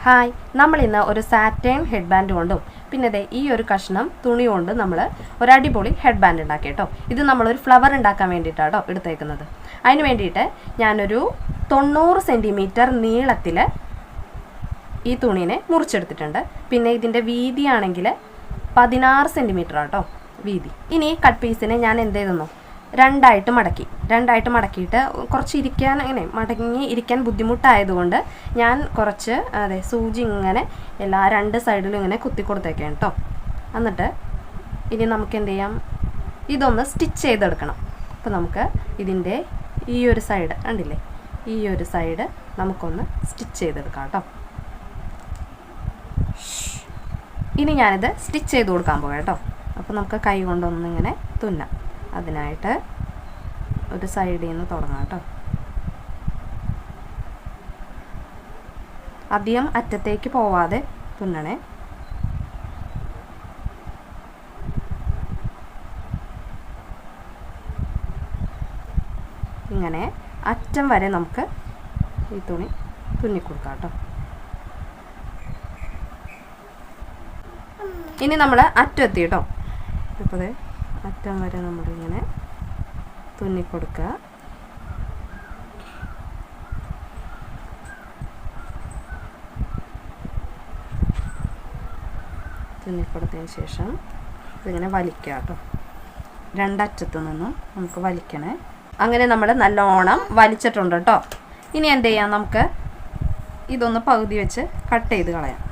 Hi, നമ്മളിന്ന് ഒരു Saturn head band കൊണ്ടും പിന്നെ ദേ ഈ ഒരു കഷ്ണം തുണി കൊണ്ട് നമ്മൾ ഒരു അടിപൊളി ഹെഡ് ബാൻഡ് ഉണ്ടാക്കി കേട്ടോ. ഇത് നമ്മളൊരു ഫ്ലവർ ഉണ്ടാക്കാൻ വേണ്ടിയിട്ടാണ് എടുത്തേക്കുന്നത്. അതിന് വേണ്ടിയിട്ട് ഞാനൊരു 90 സെൻറ്റിമീറ്റർ നീളത്തിൽ ഈ തുണീനെ മുറിച്ചെടുത്തിട്ടുണ്ട്. പിന്നെ ഇതിൻ്റെ വീതിയാണെങ്കിൽ 16 സെൻറ്റിമീറ്റർ ആട്ടോ വീതി. ഇനി കട്ട് പീസിനെ ഞാൻ എന്ത് ചെയ്തെന്നോ രണ്ടായിട്ട് മടക്കിയിട്ട് കുറച്ച് ഇരിക്കാൻ അങ്ങനെ മടങ്ങി ഇരിക്കാൻ ബുദ്ധിമുട്ടായതുകൊണ്ട് ഞാൻ കുറച്ച് സൂചി ഇങ്ങനെ എല്ലാ രണ്ട് സൈഡിലും ഇങ്ങനെ കുത്തി കൊടുത്തേക്കാം കേട്ടോ. എന്നിട്ട് ഇനി നമുക്ക് എന്ത് ചെയ്യാം, ഇതൊന്ന് സ്റ്റിച്ച് ചെയ്തെടുക്കണം. അപ്പോൾ നമുക്ക് ഇതിൻ്റെ ഈ ഒരു സൈഡ് കണ്ടില്ലേ, ഈ ഒരു സൈഡ് നമുക്കൊന്ന് സ്റ്റിച്ച് ചെയ്തെടുക്കാം കേട്ടോ. ഇനി ഞാനിത് സ്റ്റിച്ച് ചെയ്ത് കൊടുക്കാൻ പോകാം കേട്ടോ. അപ്പോൾ നമുക്ക് കൈ കൊണ്ടൊന്നിങ്ങനെ തുന്നാം. അതിനായിട്ട് ഒരു സൈഡിൽ നിന്ന് തുടങ്ങാം കേട്ടോ. അധികം അറ്റത്തേക്ക് പോവാതെ തുന്നണേ. ഇങ്ങനെ അറ്റം വരെ നമുക്ക് ഈ തുണി തുന്നിക്കൊടുക്കാം കേട്ടോ. ഇനി നമ്മൾ അറ്റം എത്തി കേട്ടോ. ഇപ്പോൾ അറ്റം വരെ നമ്മളിങ്ങനെ തുന്നിക്കൊടുക്കുക. തുന്നിക്കൊടുത്തതിന് ശേഷം ഇതിങ്ങനെ വലിക്കുക കേട്ടോ. രണ്ടറ്റത്തു നിന്നും നമുക്ക് വലിക്കണേ. അങ്ങനെ നമ്മൾ നല്ലോണം വലിച്ചിട്ടുണ്ട് കേട്ടോ. ഇനി എന്ത് ചെയ്യാം, നമുക്ക് ഇതൊന്ന് പകുതി വെച്ച് കട്ട് ചെയ്ത് കളയാം.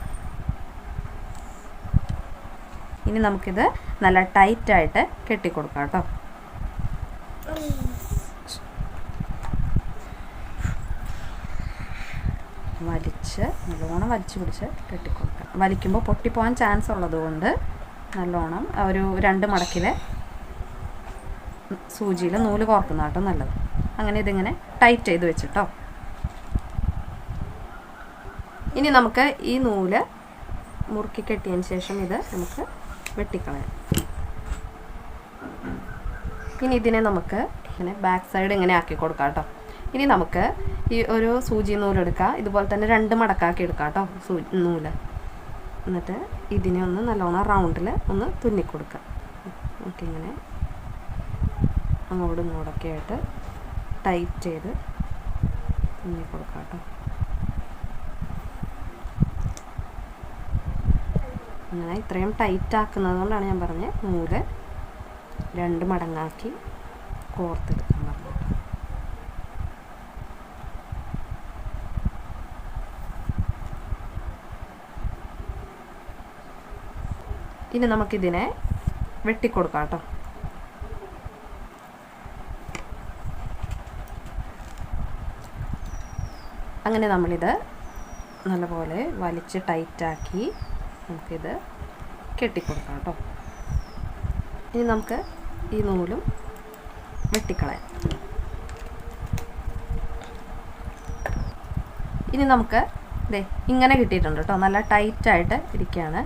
ഇനി നമുക്കിത് നല്ല ടൈറ്റായിട്ട് കെട്ടിക്കൊടുക്കാം കേട്ടോ. നല്ലോണം വലിച്ച് പിടിച്ച് കെട്ടിക്കൊടുക്കാം. വലിക്കുമ്പോൾ പൊട്ടിപ്പോകാൻ ചാൻസ് ഉള്ളതുകൊണ്ട് നല്ലോണം ഒരു 2 മടക്കിൽ സൂചിയിൽ നൂല് കോർക്കുന്ന കേട്ടോ നല്ലത്. അങ്ങനെ ഇതിങ്ങനെ ടൈറ്റ് ചെയ്ത് വെച്ചിട്ടോ. ഇനി നമുക്ക് ഈ നൂല് മുറുക്കി കെട്ടിയതിന് ശേഷം ഇത് നമുക്ക് വെട്ടിക്കളയാം. ഇനി ഇതിനെ നമുക്ക് ഇങ്ങനെ ബാക്ക് സൈഡ് ഇങ്ങനെ ആക്കി കൊടുക്കാം കേട്ടോ. ഇനി നമുക്ക് ഈ ഒരു സൂചി നൂലെടുക്കുക. ഇതുപോലെ തന്നെ 2 മടക്കാക്കി എടുക്കാം കേട്ടോ നൂല്. എന്നിട്ട് ഇതിനെ ഒന്ന് നല്ലോണം റൗണ്ടിൽ ഒന്ന് തുന്നിക്കൊടുക്കുക. ഓക്കെ, ഇങ്ങനെ അങ്ങോട്ടും ഇങ്ങോട്ടൊക്കെ ആയിട്ട് ടൈറ്റ് ചെയ്ത് തുന്നിക്കൊടുക്കാം കേട്ടോ. അങ്ങനെ ഇത്രയും ടൈറ്റ് ആക്കുന്നത് കൊണ്ടാണ് ഞാൻ പറഞ്ഞത് നൂല് 2 മടങ്ങാക്കി കോർത്തെടുക്കാൻ പറഞ്ഞത്. ഇനി നമുക്കിതിനെ വെട്ടിക്കൊടുക്കാം കേട്ടോ. അങ്ങനെ നമ്മളിത് നല്ലപോലെ വലിച്ച് ടൈറ്റാക്കി നമുക്കിത് കെട്ടിക്കൊടുക്കാം കേട്ടോ. ഇനി നമുക്ക് ഈ നൂലും വെട്ടിക്കളയാം. ഇനി നമുക്ക് ഇങ്ങനെ കിട്ടിയിട്ടുണ്ട് കേട്ടോ. നല്ല ടൈറ്റായിട്ട് ഇരിക്കുകയാണ്.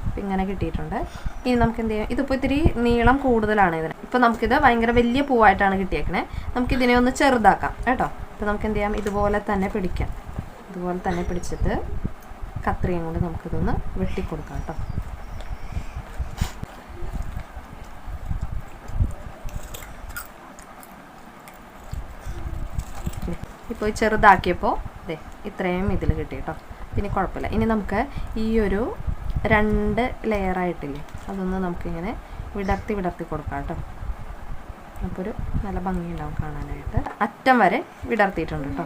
അപ്പം ഇങ്ങനെ കിട്ടിയിട്ടുണ്ട്. ഇനി നമുക്ക് എന്ത് ചെയ്യാം, ഇതിപ്പോൾ ഇത്തിരി നീളം കൂടുതലാണ് ഇതിന്. ഇപ്പോൾ നമുക്കിത് ഭയങ്കര വലിയ പൂവായിട്ടാണ് കിട്ടിയേക്കണേ. നമുക്കിതിനെ ഒന്ന് ചെറുതാക്കാം കേട്ടോ. അപ്പോൾ നമുക്ക് എന്ത് ചെയ്യാം, ഇതുപോലെ തന്നെ പിടിക്കാം. ഇതുപോലെ തന്നെ പിടിച്ചിട്ട് കത്രികയും കൊണ്ട് നമുക്കിതൊന്ന് വെട്ടിക്കൊടുക്കാം കേട്ടോ. ഇപ്പോൾ ചെറുതാക്കിയപ്പോൾ ഇത്രയും ഇതിൽ കിട്ടി കേട്ടോ. പിന്നെ കുഴപ്പമില്ല. ഇനി നമുക്ക് ഈ ഒരു 2 ലെയറായിട്ടില്ലേ, അതൊന്ന് നമുക്കിങ്ങനെ വിടർത്തി കൊടുക്കാം കേട്ടോ. അപ്പോൾ ഒരു നല്ല ഭംഗിയുണ്ടാവും കാണാനായിട്ട്. അറ്റം വരെ വിടർത്തിയിട്ടുണ്ട് കേട്ടോ.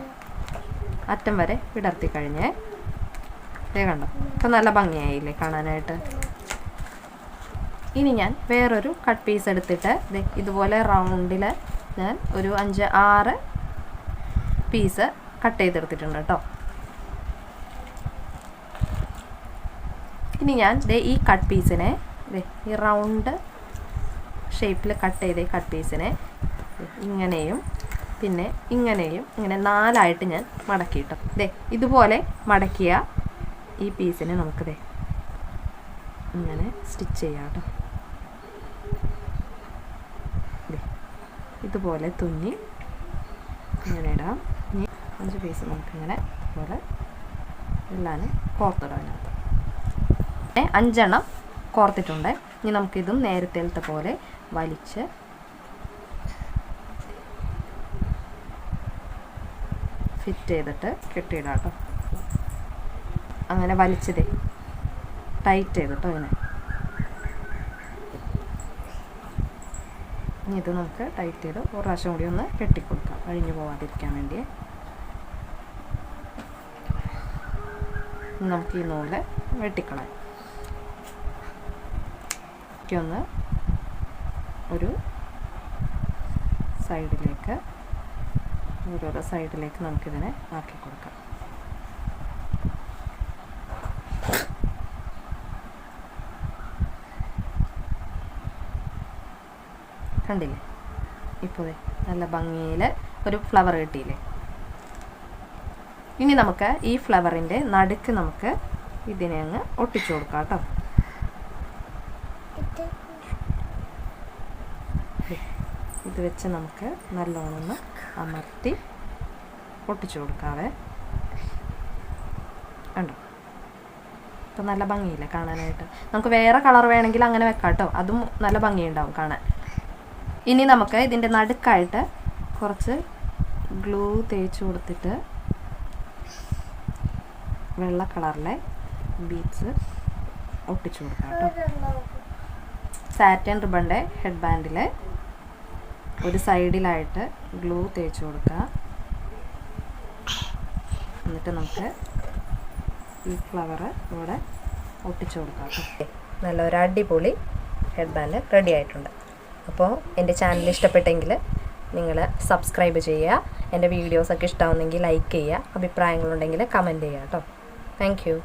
അറ്റം വരെ വിടർത്തി കഴിഞ്ഞ് കണ്ടോ, ഇപ്പം നല്ല ഭംഗിയായില്ലേ കാണാനായിട്ട്. ഇനി ഞാൻ വേറൊരു കട്ട് പീസ് എടുത്തിട്ട് ഇതുപോലെ റൗണ്ടിൽ ഞാൻ ഒരു 5-6 പീസ് കട്ട് ചെയ്തെടുത്തിട്ടുണ്ട് കേട്ടോ. ഇനി ഞാൻ ഈ കട്ട് പീസിനെ ഈ റൗണ്ട് ഷേപ്പിൽ കട്ട് ചെയ്ത കട്ട് പീസിനെ ഇങ്ങനെയും പിന്നെ ഇങ്ങനെയും ഇങ്ങനെ 4ആയിട്ട് ഞാൻ മടക്കിയിട്ടു. ഇതുപോലെ മടക്കിയ ഈ പീസിനെ നമുക്ക് ഇങ്ങനെ സ്റ്റിച്ച് ചെയ്യാം കേട്ടോ. ഇതുപോലെ തുന്നി ഇങ്ങനെ ഇടാം. ഇനി 5 പീസ് നമുക്കിങ്ങനെ ഇതുപോലെ എല്ലാം കോർത്തിടും അതിനകത്ത്. 5 എണ്ണം കോർത്തിട്ടുണ്ട്. ഇനി നമുക്കിതും നേരത്തെ പോലെ വലിച്ച് ഫിറ്റ് ചെയ്തിട്ട് കെട്ടിയിടാം കേട്ടോ. അങ്ങനെ വലിച്ചതേ ടൈറ്റ് ചെയ്തിട്ടോ ഇങ്ങനെ. ഇനി ഇത് നമുക്ക് ടൈറ്റ് ചെയ്ത് ഒരു പ്രാവശ്യം കൂടി ഒന്ന് കെട്ടിക്കൊടുക്കാം, അഴിഞ്ഞു പോവാതിരിക്കാൻ വേണ്ടി. നമുക്ക് ഈ നൂല് വെട്ടിക്കളയാം. ഒന്ന് ഒരു സൈഡിലേക്ക്, ഓരോരോ സൈഡിലേക്ക് നമുക്കിതിനെ ആക്കി കൊടുക്കാം. കണ്ടില്ലേ? ഇപ്പോൾ നല്ല ഭംഗിയിൽ ഒരു ഫ്ലവർ കിട്ടിയില്ലേ? ഇനി നമുക്ക് ഈ ഫ്ലവറിൻ്റെ നടുക്ക് നമുക്ക് ഇതിനെ അങ്ങ് ഒട്ടിച്ചു കൊടുക്കാം കേട്ടോ. ഇത് വെച്ച് നമുക്ക് നല്ലോണം ഒന്ന് അമർത്തി ഒട്ടിച്ചു കൊടുക്കാവേ. കണ്ടോ? ഇപ്പം നല്ല ഭംഗിയില്ലേ കാണാനായിട്ട്? നമുക്ക് വേറെ കളർ വേണമെങ്കിൽ അങ്ങനെ വെക്കാം കേട്ടോ, അതും നല്ല ഭംഗിയുണ്ടാവും കാണാൻ. ഇനി നമുക്ക് ഇതിൻ്റെ നടുക്കായിട്ട് കുറച്ച് ഗ്ലൂ തേച്ച് കൊടുത്തിട്ട് വെള്ള കളറിലെ ബീഡ്സ് ഒട്ടിച്ചു കൊടുക്കാം കേട്ടോ. സാറ്റൻ റിബണിൻ്റെ ഹെഡ് ബാൻഡിൽ ഒരു സൈഡിലായിട്ട് ഗ്ലൂ തേച്ച് കൊടുക്കുക. എന്നിട്ട് നമുക്ക് ഈ ഫ്ലവർ ഇവിടെ ഒട്ടിച്ചു കൊടുക്കാം കേട്ടോ. നല്ലൊരു അടിപൊളി ഹെഡ് ബാൻഡ് റെഡി ആയിട്ടുണ്ട്. അപ്പോൾ എൻ്റെ ചാനൽ ഇഷ്ടപ്പെട്ടെങ്കിൽ നിങ്ങൾ സബ്സ്ക്രൈബ് ചെയ്യുക. എൻ്റെ വീഡിയോസൊക്കെ ഇഷ്ടമാവുന്നെങ്കിൽ ലൈക്ക് ചെയ്യുക. അഭിപ്രായങ്ങളുണ്ടെങ്കിൽ കമൻറ്റ് ചെയ്യുക കേട്ടോ. Thank you.